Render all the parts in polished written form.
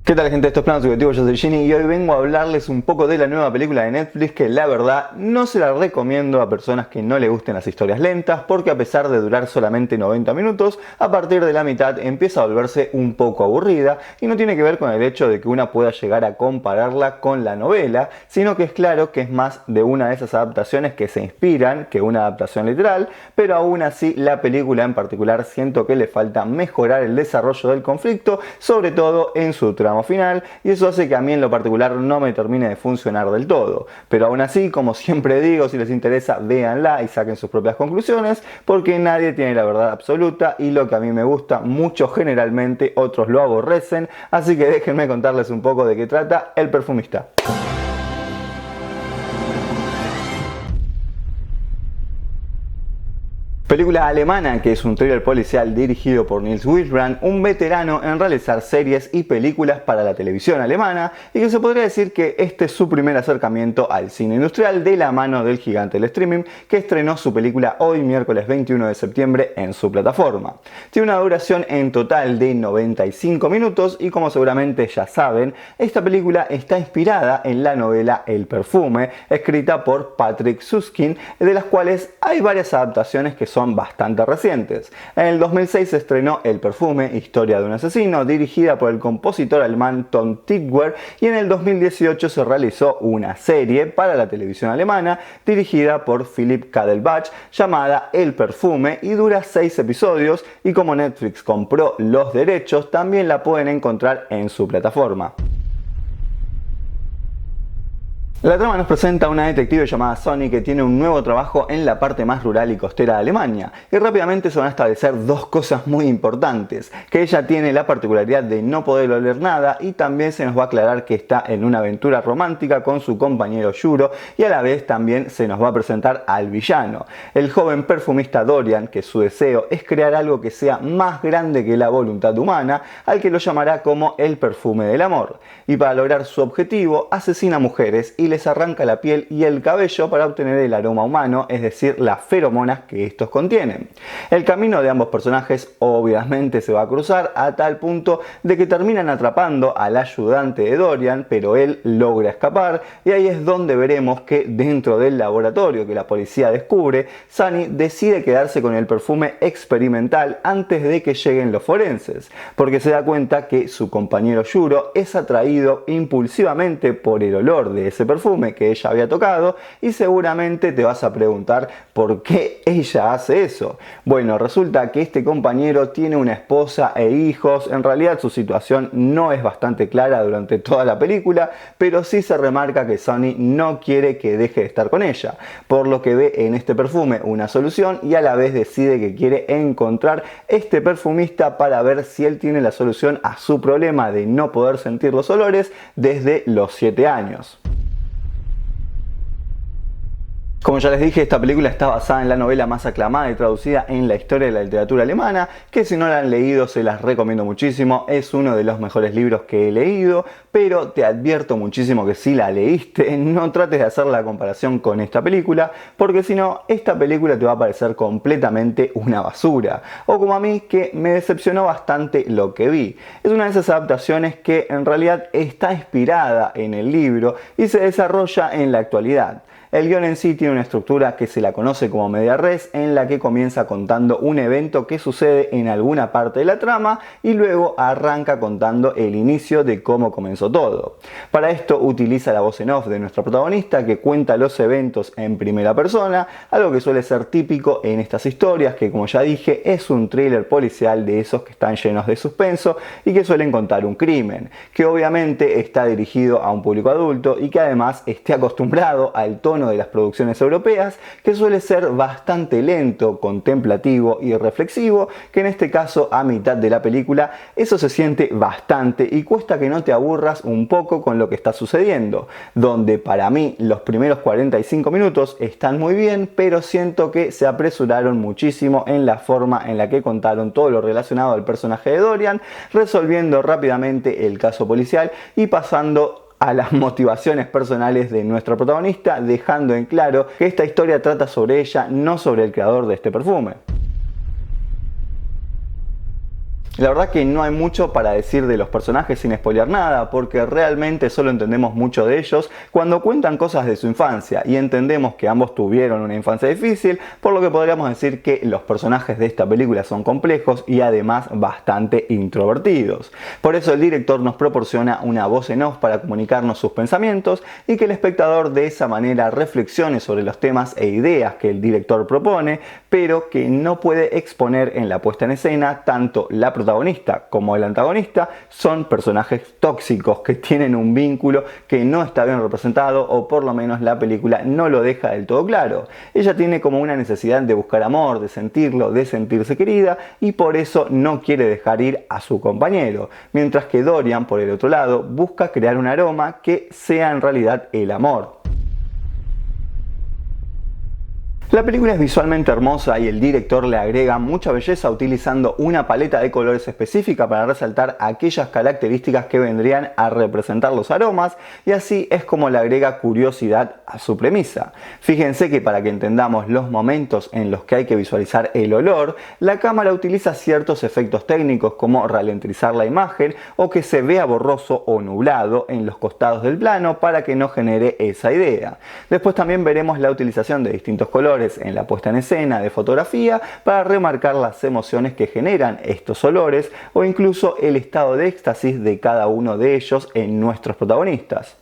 ¿Qué tal, gente? Esto es Planos Subjetivos, yo soy Ginny y hoy vengo a hablarles un poco de la nueva película de Netflix que la verdad no se la recomiendo a personas que no les gusten las historias lentas, porque a pesar de durar solamente 90 minutos, a partir de la mitad empieza a volverse un poco aburrida y no tiene que ver con el hecho de que una pueda llegar a compararla con la novela, sino que es claro que es más de una de esas adaptaciones que se inspiran que una adaptación literal, pero aún así la película en particular siento que le falta mejorar el desarrollo del conflicto, sobre todo en su trama final, y eso hace que a mí en lo particular no me termine de funcionar del todo. Pero aún así, como siempre digo, si les interesa, véanla y saquen sus propias conclusiones, porque nadie tiene la verdad absoluta y lo que a mí me gusta, muchos generalmente, otros lo aborrecen, así que déjenme contarles un poco de qué trata El Perfumista. Película alemana que es un thriller policial dirigido por Niels Wildbrand, un veterano en realizar series y películas para la televisión alemana, y que se podría decir que este es su primer acercamiento al cine industrial de la mano del gigante del streaming, que estrenó su película hoy miércoles 21 de septiembre en su plataforma. Tiene una duración en total de 95 minutos y, como seguramente ya saben, esta película está inspirada en la novela El Perfume, escrita por Patrick Süskind, de las cuales hay varias adaptaciones que son bastante recientes. En el 2006 se estrenó El Perfume, historia de un asesino, dirigida por el compositor alemán Tom Tykwer, y en el 2018 se realizó una serie para la televisión alemana dirigida por Philipp Kadelbach llamada El Perfume y dura 6 episodios, y como Netflix compró los derechos también la pueden encontrar en su plataforma. La trama nos presenta a una detective llamada Sonny que tiene un nuevo trabajo en la parte más rural y costera de Alemania, y rápidamente se van a establecer dos cosas muy importantes: que ella tiene la particularidad de no poder oler nada, y también se nos va a aclarar que está en una aventura romántica con su compañero Juro, y a la vez también se nos va a presentar al villano, el joven perfumista Dorian, que su deseo es crear algo que sea más grande que la voluntad humana, al que lo llamará como el perfume del amor, y para lograr su objetivo asesina mujeres y les arranca la piel y el cabello para obtener el aroma humano, es decir, las feromonas que estos contienen. El camino de ambos personajes obviamente se va a cruzar a tal punto de que terminan atrapando al ayudante de Dorian, pero él logra escapar, y ahí es donde veremos que dentro del laboratorio que la policía descubre, Sunny decide quedarse con el perfume experimental antes de que lleguen los forenses, porque se da cuenta que su compañero Juro es atraído impulsivamente por el olor de ese perfume que ella había tocado, y seguramente te vas a preguntar por qué ella hace eso. Bueno, resulta que este compañero tiene una esposa e hijos. En realidad su situación no es bastante clara durante toda la película, pero sí se remarca que Sonny no quiere que deje de estar con ella, por lo que ve en este perfume una solución, y a la vez decide que quiere encontrar este perfumista para ver si él tiene la solución a su problema de no poder sentir los olores desde los 7 años. Como ya les dije, esta película está basada en la novela más aclamada y traducida en la historia de la literatura alemana, que si no la han leído se las recomiendo muchísimo. Es uno de los mejores libros que he leído, pero te advierto muchísimo que si la leíste, no trates de hacer la comparación con esta película, porque si no, esta película te va a parecer completamente una basura. O como a mí, que me decepcionó bastante lo que vi. Es una de esas adaptaciones que en realidad está inspirada en el libro y se desarrolla en la actualidad. El guión en sí tiene una estructura que se la conoce como media res, en la que comienza contando un evento que sucede en alguna parte de la trama y luego arranca contando el inicio de cómo comenzó todo. Para esto utiliza la voz en off de nuestra protagonista, que cuenta los eventos en primera persona, algo que suele ser típico en estas historias, que como ya dije es un thriller policial de esos que están llenos de suspenso y que suelen contar un crimen, que obviamente está dirigido a un público adulto y que además esté acostumbrado al tono de las producciones europeas, que suele ser bastante lento, contemplativo y reflexivo, que en este caso a mitad de la película eso se siente bastante y cuesta que no te aburras un poco con lo que está sucediendo, donde para mí los primeros 45 minutos están muy bien, pero siento que se apresuraron muchísimo en la forma en la que contaron todo lo relacionado al personaje de Dorian, resolviendo rápidamente el caso policial y pasando a las motivaciones personales de nuestra protagonista, dejando en claro que esta historia trata sobre ella, no sobre el creador de este perfume. La verdad que no hay mucho para decir de los personajes sin spoilear nada, porque realmente solo entendemos mucho de ellos cuando cuentan cosas de su infancia y entendemos que ambos tuvieron una infancia difícil, por lo que podríamos decir que los personajes de esta película son complejos y además bastante introvertidos. Por eso el director nos proporciona una voz en off para comunicarnos sus pensamientos y que el espectador de esa manera reflexione sobre los temas e ideas que el director propone, pero que no puede exponer en la puesta en escena. Tanto la protagonista como el antagonista son personajes tóxicos que tienen un vínculo que no está bien representado, o por lo menos la película no lo deja del todo claro. Ella tiene como una necesidad de buscar amor, de sentirlo, de sentirse querida, y por eso no quiere dejar ir a su compañero, mientras que Dorian, por el otro lado, busca crear un aroma que sea en realidad el amor. La película es visualmente hermosa y el director le agrega mucha belleza utilizando una paleta de colores específica para resaltar aquellas características que vendrían a representar los aromas, y así es como le agrega curiosidad a su premisa. Fíjense que para que entendamos los momentos en los que hay que visualizar el olor, la cámara utiliza ciertos efectos técnicos como ralentizar la imagen o que se vea borroso o nublado en los costados del plano para que no genere esa idea. Después también veremos la utilización de distintos colores en la puesta en escena de fotografía para remarcar las emociones que generan estos olores o incluso el estado de éxtasis de cada uno de ellos en nuestros protagonistas.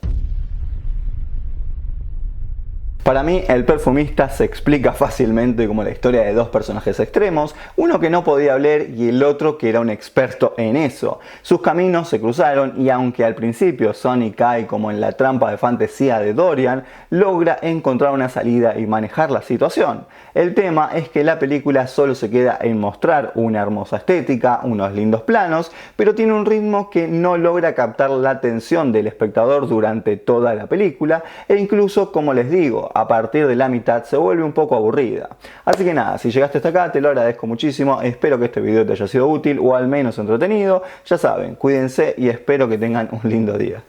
Para mí, El perfumista se explica fácilmente como la historia de dos personajes extremos, uno que no podía hablar y el otro que era un experto en eso. Sus caminos se cruzaron y aunque al principio Sonny cae como en la trampa de fantasía de Dorian, logra encontrar una salida y manejar la situación. El tema es que la película solo se queda en mostrar una hermosa estética, unos lindos planos, pero tiene un ritmo que no logra captar la atención del espectador durante toda la película, e incluso, como les digo, a partir de la mitad se vuelve un poco aburrida. Así que nada, si llegaste hasta acá te lo agradezco muchísimo, espero que este video te haya sido útil o al menos entretenido. Ya saben, cuídense y espero que tengan un lindo día.